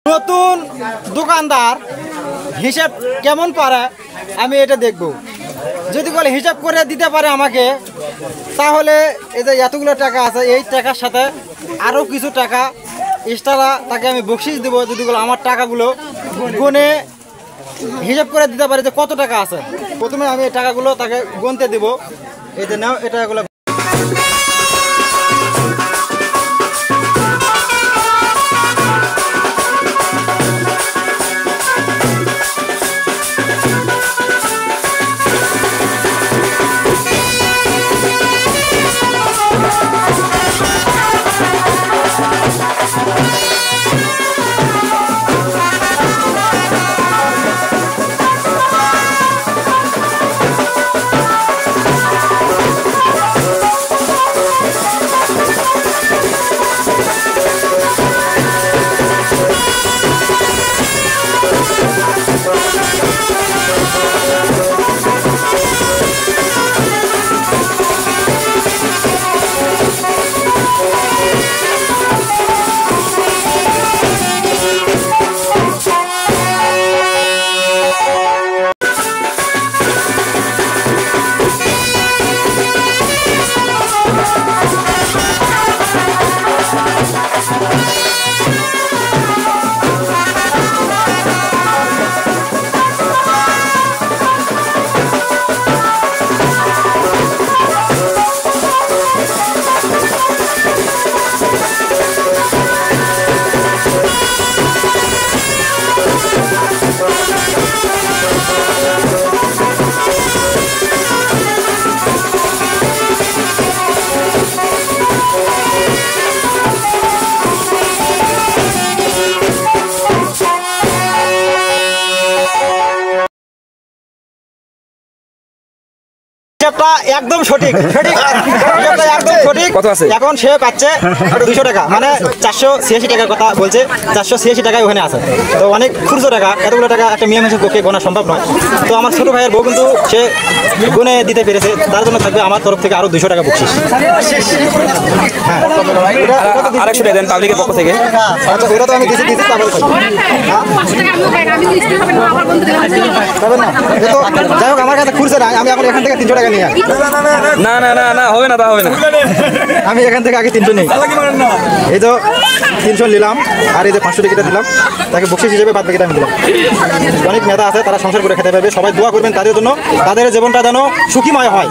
নতুন দোকানদার হিসাব কেমন পারে আমি এটা দেখব। যদি বলে হিসাব করে দিতে পারে আমাকে, তাহলে এই যে এতগুলো টাকা আছে এই টাকার সাথে আরও কিছু টাকা এক্সট্রা তাকে আমি বকশিস দেবো। যদি বলে আমার টাকাগুলো গুনে হিসাব করে দিতে পারে যে কত টাকা আছে। প্রথমে আমি এই টাকাগুলো তাকে গুনতে দেবো। এই যে নাও এই টাকাগুলো। একদম সঠিক একদম সঠিক। কত আছে এখন? সে পাচ্ছে 200 টাকা, মানে 486 টাকার কথা বলছে। 486 টাকায় ওখানে আছে। তো অনেক খুচরো টাকা, এতগুলো টাকা একটা মেয়ে মানুষের পক্ষে গোনা সম্ভব নয়। তো আমার ছোট ভাইয়ের বউ কিন্তু সে গুনে দিতে পেরেছে, তার জন্য থাকবে আমার তরফ থেকে আরো 200 টাকা বকশিশ। হ্যাঁ, আরেকশো টাকা দেন পাবলিকের পক্ষ থেকে। আচ্ছা, ওটা তো আমি দিছি যাই হোক, আমার কাছে খুচরো নাই। আমি এখন এখান থেকে 300 টাকা নিয়ে না না না না হবে না, তা হবে না। আমি এখান থেকে আগে 300 নিই। এই তো 300 নিলাম, আর এই যে 500 টাকা দিলাম তাকে বকশিশ হিসেবে, বাদ বাকিটা আমি দিলাম। অনেক নেতা আছে, তারা সংসার করে খেতে পারবে। সবাই দোয়া করবেন তাদের জন্য, তাদের জীবনটা যেন সুখীময় হয়।